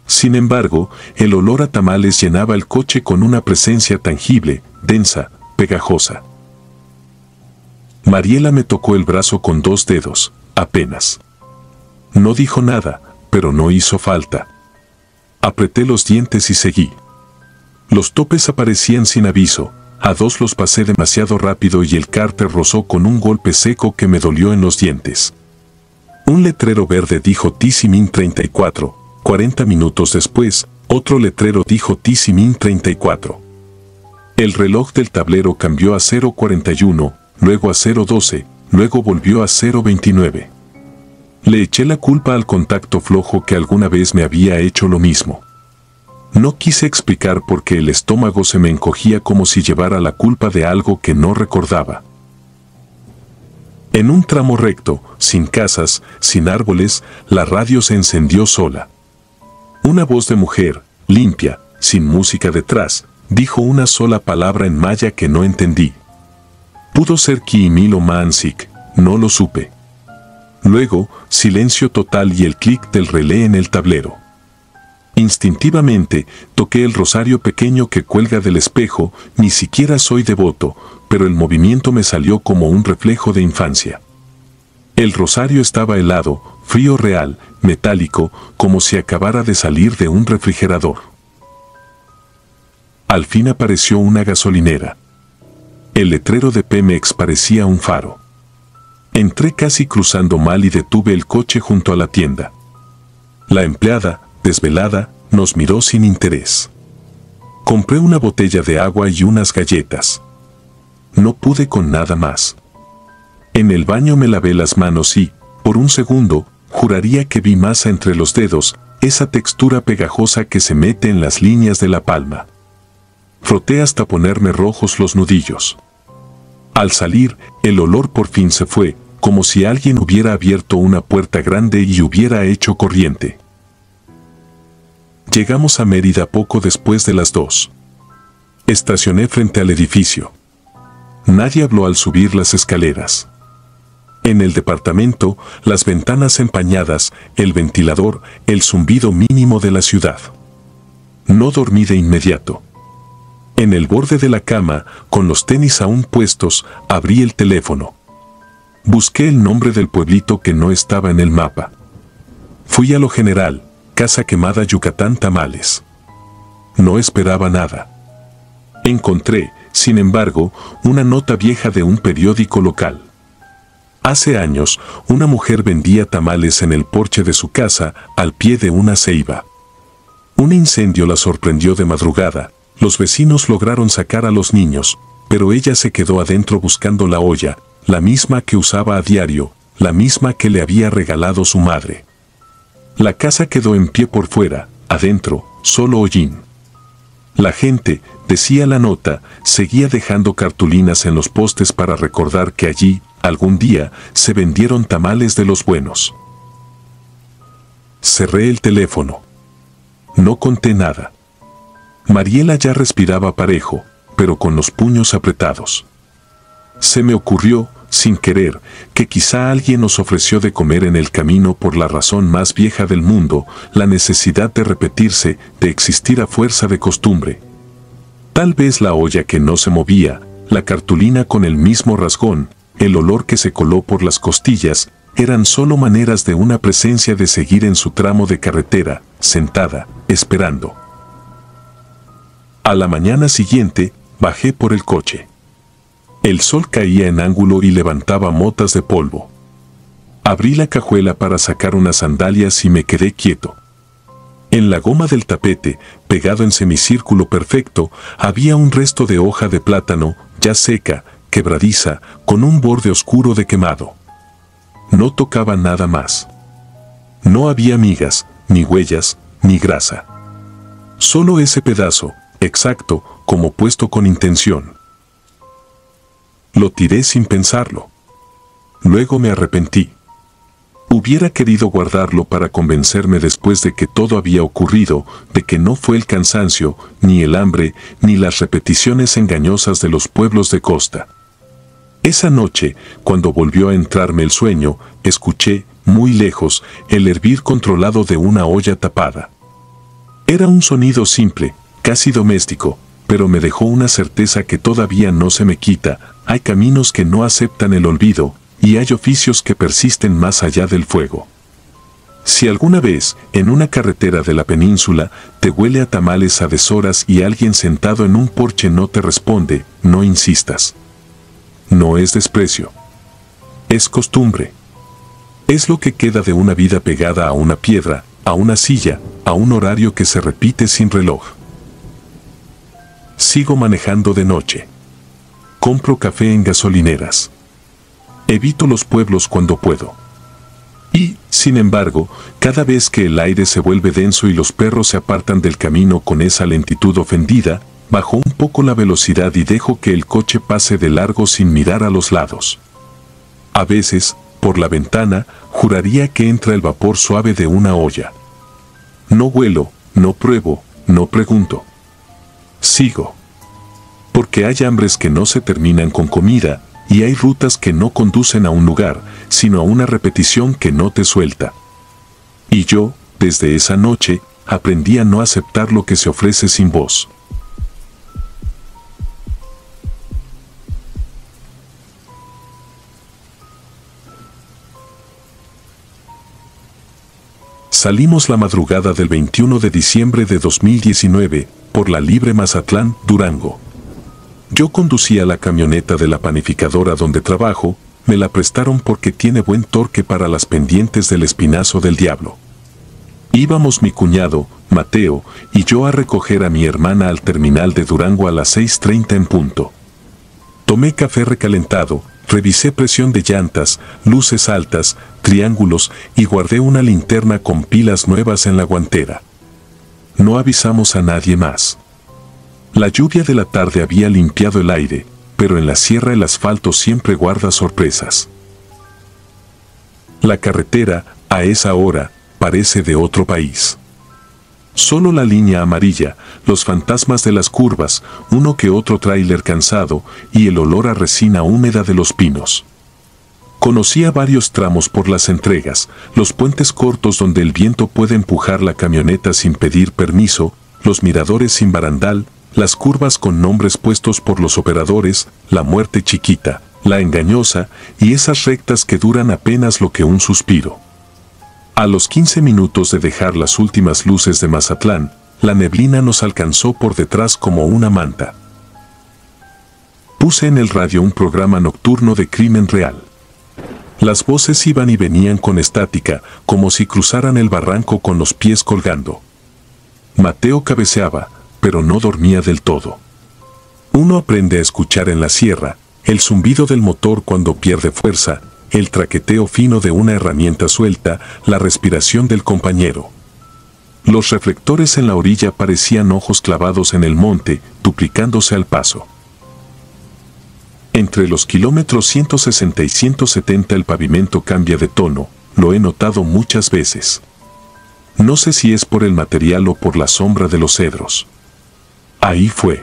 Sin embargo, el olor a tamales llenaba el coche con una presencia tangible, densa, pegajosa. Mariela me tocó el brazo con 2 dedos, apenas. No dijo nada, pero no hizo falta. Apreté los dientes y seguí. Los topes aparecían sin aviso, a 2 los pasé demasiado rápido y el cárter rozó con un golpe seco que me dolió en los dientes. Un letrero verde dijo Tizimin 34, 40 minutos después, otro letrero dijo Tizimin 34. El reloj del tablero cambió a 0:41, luego a 0:12, luego volvió a 0:29. Le eché la culpa al contacto flojo que alguna vez me había hecho lo mismo. No quise explicar por qué el estómago se me encogía como si llevara la culpa de algo que no recordaba. En un tramo recto, sin casas, sin árboles, la radio se encendió sola. Una voz de mujer, limpia, sin música detrás, dijo una sola palabra en maya que no entendí. Pudo ser Kiimilo Maansik, no lo supe. Luego, silencio total y el clic del relé en el tablero. Instintivamente, toqué el rosario pequeño que cuelga del espejo, ni siquiera soy devoto, pero el movimiento me salió como un reflejo de infancia. El rosario estaba helado, frío real, metálico, como si acabara de salir de un refrigerador. Al fin apareció una gasolinera. El letrero de Pemex parecía un faro. Entré casi cruzando mal y detuve el coche junto a la tienda. La empleada, desvelada, nos miró sin interés. Compré una botella de agua y unas galletas. No pude con nada más. En el baño me lavé las manos y, por un segundo, juraría que vi masa entre los dedos, esa textura pegajosa que se mete en las líneas de la palma. Froté hasta ponerme rojos los nudillos. Al salir, el olor por fin se fue, como si alguien hubiera abierto una puerta grande y hubiera hecho corriente. Llegamos a Mérida poco después de las 2. Estacioné frente al edificio. Nadie habló al subir las escaleras. En el departamento, las ventanas empañadas, el ventilador, el zumbido mínimo de la ciudad. No dormí de inmediato. En el borde de la cama, con los tenis aún puestos, abrí el teléfono. Busqué el nombre del pueblito que no estaba en el mapa. Fui a lo general, Casa Quemada Yucatán Tamales. No esperaba nada. Encontré, sin embargo, una nota vieja de un periódico local. Hace años, una mujer vendía tamales en el porche de su casa, al pie de una ceiba. Un incendio la sorprendió de madrugada. Los vecinos lograron sacar a los niños, pero ella se quedó adentro buscando la olla, la misma que usaba a diario, la misma que le había regalado su madre. La casa quedó en pie por fuera, adentro, solo hollín. La gente, decía la nota, seguía dejando cartulinas en los postes para recordar que allí, algún día, se vendieron tamales de los buenos. Cerré el teléfono. No conté nada. Mariela ya respiraba parejo, pero con los puños apretados. Se me ocurrió, sin querer, que quizá alguien nos ofreció de comer en el camino por la razón más vieja del mundo, la necesidad de repetirse, de existir a fuerza de costumbre. Tal vez la olla que no se movía, la cartulina con el mismo rasgón, el olor que se coló por las costillas, eran solo maneras de una presencia de seguir en su tramo de carretera, sentada, esperando. A la mañana siguiente, bajé por el coche. El sol caía en ángulo y levantaba motas de polvo. Abrí la cajuela para sacar unas sandalias y me quedé quieto. En la goma del tapete, pegado en semicírculo perfecto, había un resto de hoja de plátano, ya seca, quebradiza, con un borde oscuro de quemado. No tocaba nada más. No había migas, ni huellas, ni grasa. Solo ese pedazo, exacto, como puesto con intención. Lo tiré sin pensarlo. Luego me arrepentí. Hubiera querido guardarlo para convencerme después de que todo había ocurrido, de que no fue el cansancio, ni el hambre, ni las repeticiones engañosas de los pueblos de costa. Esa noche, cuando volvió a entrarme el sueño, escuché, muy lejos, el hervir controlado de una olla tapada. Era un sonido simple, casi doméstico, pero me dejó una certeza que todavía no se me quita. Hay caminos que no aceptan el olvido, y hay oficios que persisten más allá del fuego. Si alguna vez, en una carretera de la península, te huele a tamales a deshoras y alguien sentado en un porche no te responde, no insistas. No es desprecio. Es costumbre. Es lo que queda de una vida pegada a una piedra, a una silla, a un horario que se repite sin reloj. Sigo manejando de noche. Compro café en gasolineras. Evito los pueblos cuando puedo. Y, sin embargo, cada vez que el aire se vuelve denso y los perros se apartan del camino con esa lentitud ofendida, bajo un poco la velocidad y dejo que el coche pase de largo sin mirar a los lados. A veces, por la ventana, juraría que entra el vapor suave de una olla. No huelo, no pruebo, no pregunto. Sigo. Porque hay hambres que no se terminan con comida, y hay rutas que no conducen a un lugar, sino a una repetición que no te suelta. Y yo, desde esa noche, aprendí a no aceptar lo que se ofrece sin voz. Salimos la madrugada del 21 de diciembre de 2019, por la Libre Mazatlán, Durango. Yo conducía la camioneta de la panificadora donde trabajo, me la prestaron porque tiene buen torque para las pendientes del Espinazo del Diablo. Íbamos mi cuñado, Mateo, y yo a recoger a mi hermana al terminal de Durango a las 6:30 en punto. Tomé café recalentado, revisé presión de llantas, luces altas, triángulos y guardé una linterna con pilas nuevas en la guantera. No avisamos a nadie más. La lluvia de la tarde había limpiado el aire, pero en la sierra el asfalto siempre guarda sorpresas. La carretera, a esa hora, parece de otro país. Solo la línea amarilla, los fantasmas de las curvas, uno que otro tráiler cansado y el olor a resina húmeda de los pinos. Conocía varios tramos por las entregas, los puentes cortos donde el viento puede empujar la camioneta sin pedir permiso, los miradores sin barandal, las curvas con nombres puestos por los operadores, la muerte chiquita, la engañosa y esas rectas que duran apenas lo que un suspiro. A los 15 minutos de dejar las últimas luces de Mazatlán, la neblina nos alcanzó por detrás como una manta. Puse en el radio un programa nocturno de crimen real. Las voces iban y venían con estática, como si cruzaran el barranco con los pies colgando. Mateo cabeceaba, pero no dormía del todo. Uno aprende a escuchar en la sierra, el zumbido del motor cuando pierde fuerza, el traqueteo fino de una herramienta suelta, la respiración del compañero. Los reflectores en la orilla parecían ojos clavados en el monte, duplicándose al paso. Entre los kilómetros 160 y 170 el pavimento cambia de tono, lo he notado muchas veces. No sé si es por el material o por la sombra de los cedros. Ahí fue.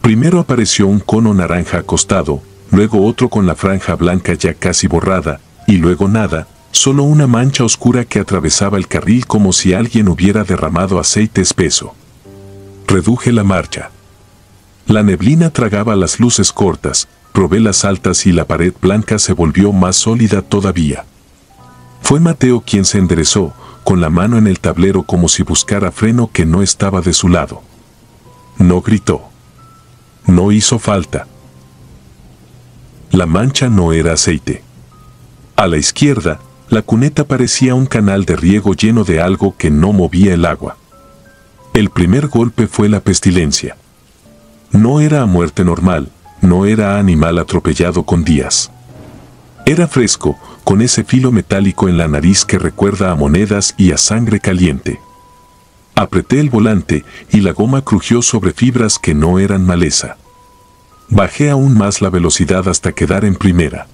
Primero apareció un cono naranja acostado, luego otro con la franja blanca ya casi borrada, y luego nada, solo una mancha oscura que atravesaba el carril como si alguien hubiera derramado aceite espeso. Reduje la marcha. La neblina tragaba las luces cortas, probé las altas y la pared blanca se volvió más sólida todavía. Fue Mateo quien se enderezó, con la mano en el tablero como si buscara freno que no estaba de su lado. No gritó. No hizo falta. La mancha no era aceite. A la izquierda, la cuneta parecía un canal de riego lleno de algo que no movía el agua. El primer golpe fue la pestilencia. No era a muerte normal, no era a animal atropellado con días. Era fresco, con ese filo metálico en la nariz que recuerda a monedas y a sangre caliente. Apreté el volante y la goma crujió sobre fibras que no eran maleza. Bajé aún más la velocidad hasta quedar en primera.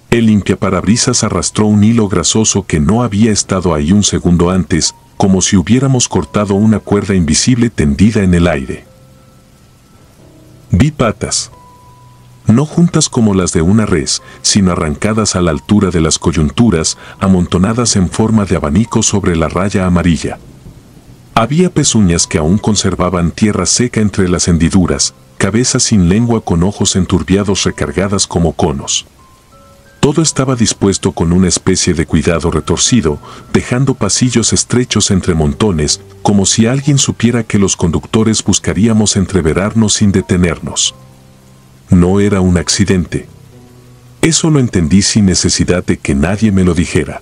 El limpiaparabrisas arrastró un hilo grasoso que no había estado ahí un segundo antes, como si hubiéramos cortado una cuerda invisible tendida en el aire. Vi patas. No juntas como las de una res, sino arrancadas a la altura de las coyunturas, amontonadas en forma de abanico sobre la raya amarilla. Había pezuñas que aún conservaban tierra seca entre las hendiduras, cabezas sin lengua con ojos enturbiados recargadas como conos. Todo estaba dispuesto con una especie de cuidado retorcido, dejando pasillos estrechos entre montones, como si alguien supiera que los conductores buscaríamos entreverarnos sin detenernos. No era un accidente. Eso lo entendí sin necesidad de que nadie me lo dijera.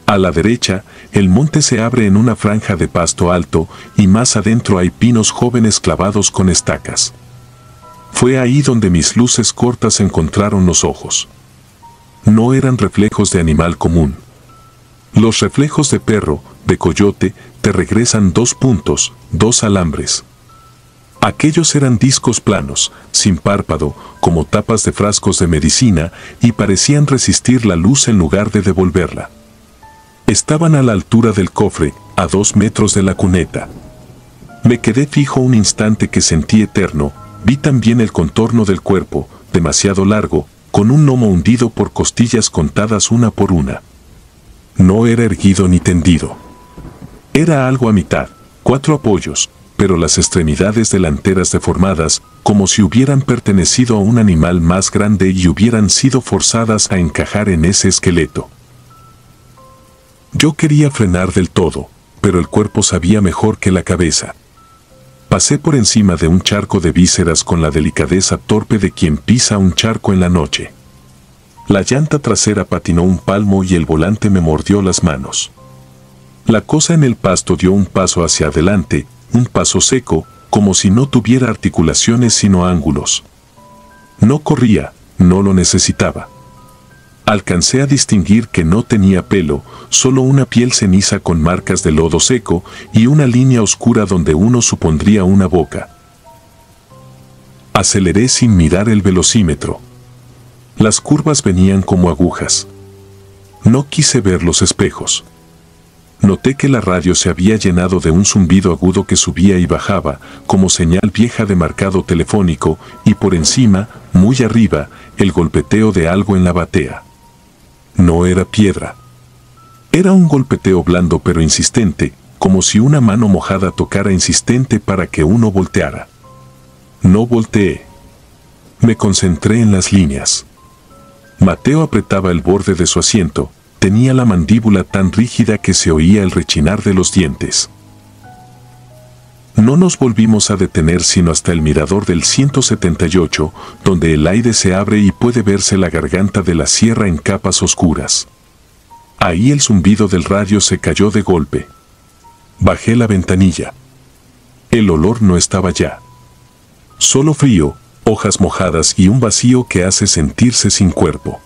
A la derecha, el monte se abre en una franja de pasto alto y más adentro hay pinos jóvenes clavados con estacas. Fue ahí donde mis luces cortas encontraron los ojos. No eran reflejos de animal común. Los reflejos de perro, de coyote, te regresan 2 puntos, 2 alambres. Aquellos eran discos planos, sin párpado, como tapas de frascos de medicina, y parecían resistir la luz en lugar de devolverla. Estaban a la altura del cofre, a 2 metros de la cuneta. Me quedé fijo un instante que sentí eterno, vi también el contorno del cuerpo, demasiado largo, con un lomo hundido por costillas contadas una por una. No era erguido ni tendido. Era algo a mitad, 4 apoyos, pero las extremidades delanteras deformadas, como si hubieran pertenecido a un animal más grande y hubieran sido forzadas a encajar en ese esqueleto. Yo quería frenar del todo, pero el cuerpo sabía mejor que la cabeza. Pasé por encima de un charco de vísceras con la delicadeza torpe de quien pisa un charco en la noche. La llanta trasera patinó un palmo y el volante me mordió las manos. La cosa en el pasto dio un paso hacia adelante, un paso seco, como si no tuviera articulaciones sino ángulos. No corría, no lo necesitaba. Alcancé a distinguir que no tenía pelo, solo una piel ceniza con marcas de lodo seco y una línea oscura donde uno supondría una boca. Aceleré sin mirar el velocímetro. Las curvas venían como agujas. No quise ver los espejos. Noté que la radio se había llenado de un zumbido agudo que subía y bajaba, como señal vieja de marcado telefónico, y por encima, muy arriba, el golpeteo de algo en la batea. No era piedra. Era un golpeteo blando pero insistente, como si una mano mojada tocara insistente para que uno volteara. No volteé. Me concentré en las líneas. Mateo apretaba el borde de su asiento, tenía la mandíbula tan rígida que se oía el rechinar de los dientes. No nos volvimos a detener sino hasta el mirador del 178, donde el aire se abre y puede verse la garganta de la sierra en capas oscuras. Ahí el zumbido del radio se cayó de golpe. Bajé la ventanilla. El olor no estaba ya. Solo frío, hojas mojadas y un vacío que hace sentirse sin cuerpo.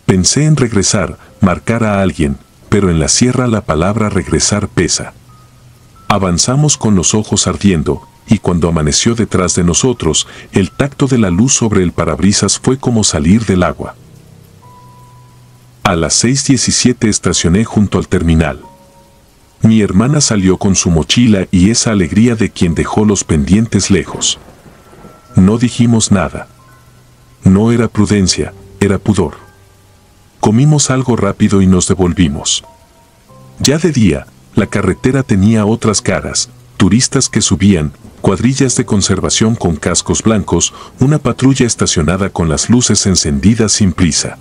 Pensé en regresar, marcar a alguien, pero en la sierra la palabra regresar pesa. Avanzamos con los ojos ardiendo, y cuando amaneció detrás de nosotros, el tacto de la luz sobre el parabrisas fue como salir del agua. A las 6:17 estacioné junto al terminal. Mi hermana salió con su mochila y esa alegría de quien dejó los pendientes lejos. No dijimos nada. No era prudencia, era pudor. Comimos algo rápido y nos devolvimos. Ya de día, la carretera tenía otras caras, turistas que subían, cuadrillas de conservación con cascos blancos, una patrulla estacionada con las luces encendidas sin prisa.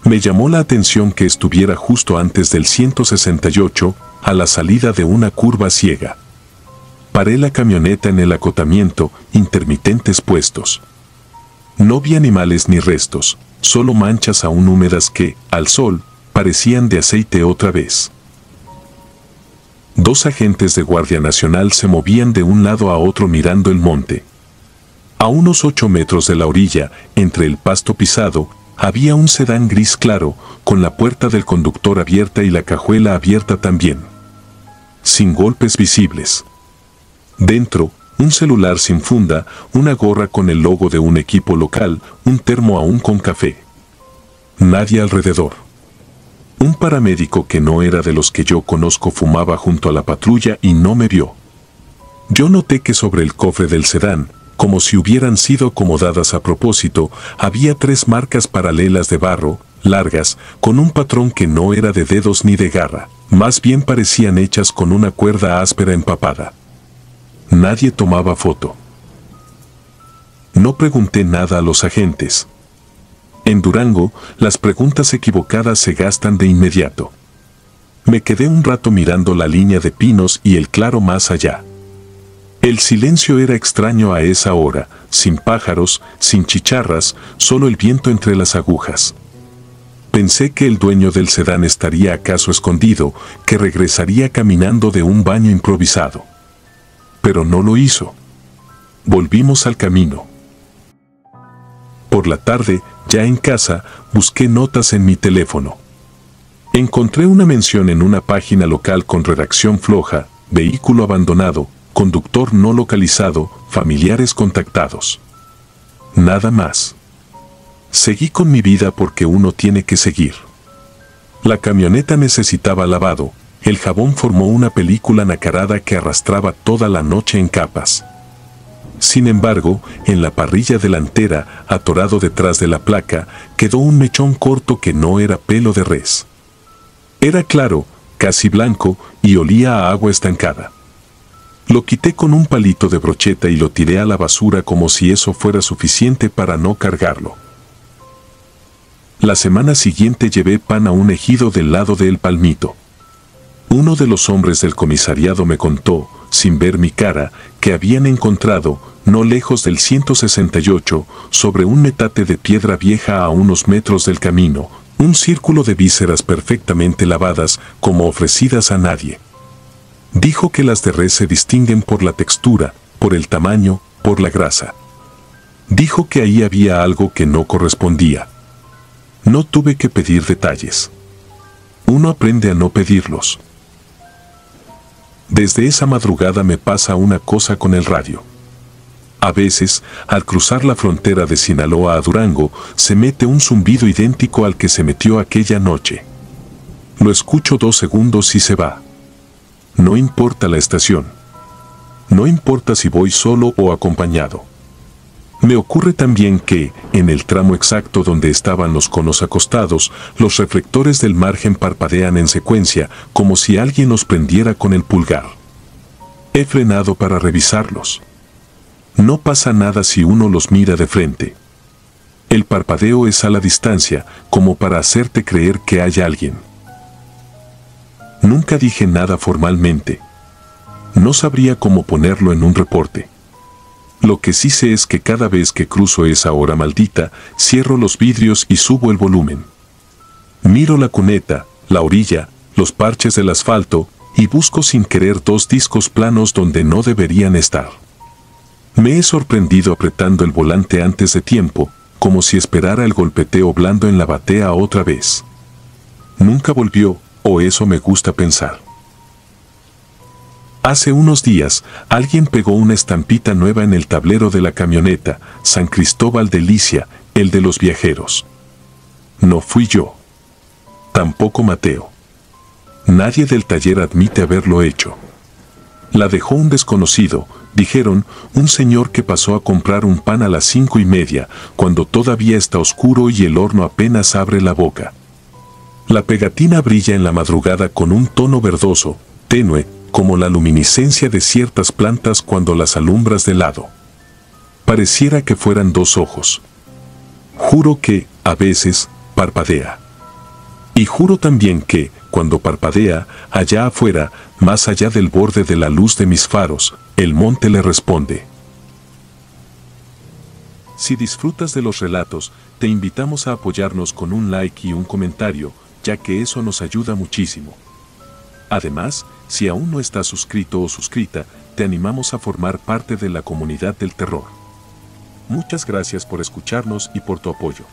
Me llamó la atención que estuviera justo antes del 168, a la salida de una curva ciega. Paré la camioneta en el acotamiento, intermitentes puestos. No vi animales ni restos, solo manchas aún húmedas que, al sol, parecían de aceite otra vez. 2 agentes de Guardia Nacional se movían de un lado a otro mirando el monte. A unos 8 metros de la orilla, entre el pasto pisado, había un sedán gris claro, con la puerta del conductor abierta y la cajuela abierta también. Sin golpes visibles. Dentro, un celular sin funda, una gorra con el logo de un equipo local, un termo aún con café. Nadie alrededor. Un paramédico que no era de los que yo conozco fumaba junto a la patrulla y no me vio. Yo noté que sobre el cofre del sedán, Como si hubieran sido acomodadas a propósito, había 3 marcas paralelas de barro, largas, con un patrón que no era de dedos ni de garra, más bien parecían hechas con una cuerda áspera empapada. Nadie tomaba foto. No pregunté nada a los agentes. En Durango, las preguntas equivocadas se gastan de inmediato. Me quedé un rato mirando la línea de pinos y el claro más allá. El silencio era extraño a esa hora, sin pájaros, sin chicharras, solo el viento entre las agujas. Pensé que el dueño del sedán estaría acaso escondido, que regresaría caminando de un baño improvisado. Pero no lo hizo. Volvimos al camino. Por la tarde, ya en casa, busqué notas en mi teléfono. Encontré una mención en una página local con redacción floja, vehículo abandonado, conductor no localizado, familiares contactados. Nada más. Seguí con mi vida porque uno tiene que seguir. La camioneta necesitaba lavado, el jabón formó una película nacarada que arrastraba toda la noche en capas. Sin embargo, en la parrilla delantera, atorado detrás de la placa, quedó un mechón corto que no era pelo de res. Era claro, casi blanco, y olía a agua estancada. Lo quité con un palito de brocheta y lo tiré a la basura como si eso fuera suficiente para no cargarlo. La semana siguiente llevé pan a un ejido del lado de El Palmito. Uno de los hombres del comisariado me contó, sin ver mi cara, que habían encontrado, no lejos del 168, sobre un metate de piedra vieja a unos metros del camino, un círculo de vísceras perfectamente lavadas, como ofrecidas a nadie. Dijo que las de res se distinguen por la textura, por el tamaño, por la grasa. Dijo que ahí había algo que no correspondía. No tuve que pedir detalles. Uno aprende a no pedirlos. Desde esa madrugada me pasa una cosa con el radio. A veces, al cruzar la frontera de Sinaloa a Durango, se mete un zumbido idéntico al que se metió aquella noche. Lo escucho 2 segundos y se va. No importa la estación. No importa si voy solo o acompañado. Me ocurre también que, en el tramo exacto donde estaban los conos acostados, los reflectores del margen parpadean en secuencia, como si alguien los prendiera con el pulgar. He frenado para revisarlos. No pasa nada si uno los mira de frente. El parpadeo es a la distancia, como para hacerte creer que hay alguien. Nunca dije nada formalmente. No sabría cómo ponerlo en un reporte. Lo que sí sé es que cada vez que cruzo esa hora maldita, cierro los vidrios y subo el volumen. Miro la cuneta, la orilla, los parches del asfalto, y busco sin querer 2 discos planos donde no deberían estar. Me he sorprendido apretando el volante antes de tiempo, como si esperara el golpeteo blando en la batea otra vez. Nunca volvió, o eso me gusta pensar. Hace unos días, alguien pegó una estampita nueva en el tablero de la camioneta, San Cristóbal de Licia, el de los viajeros. No fui yo. Tampoco Mateo. Nadie del taller admite haberlo hecho. La dejó un desconocido, dijeron, un señor que pasó a comprar un pan a las 5:30, cuando todavía está oscuro y el horno apenas abre la boca. La pegatina brilla en la madrugada con un tono verdoso, tenue, como la luminiscencia de ciertas plantas cuando las alumbras de lado. Pareciera que fueran 2 ojos. Juro que, a veces, parpadea. Y juro también que, cuando parpadea, allá afuera, más allá del borde de la luz de mis faros, el monte le responde. Si disfrutas de los relatos, te invitamos a apoyarnos con un like y un comentario, ya que eso nos ayuda muchísimo. Además, si aún no estás suscrito o suscrita, te animamos a formar parte de la comunidad del terror. Muchas gracias por escucharnos y por tu apoyo.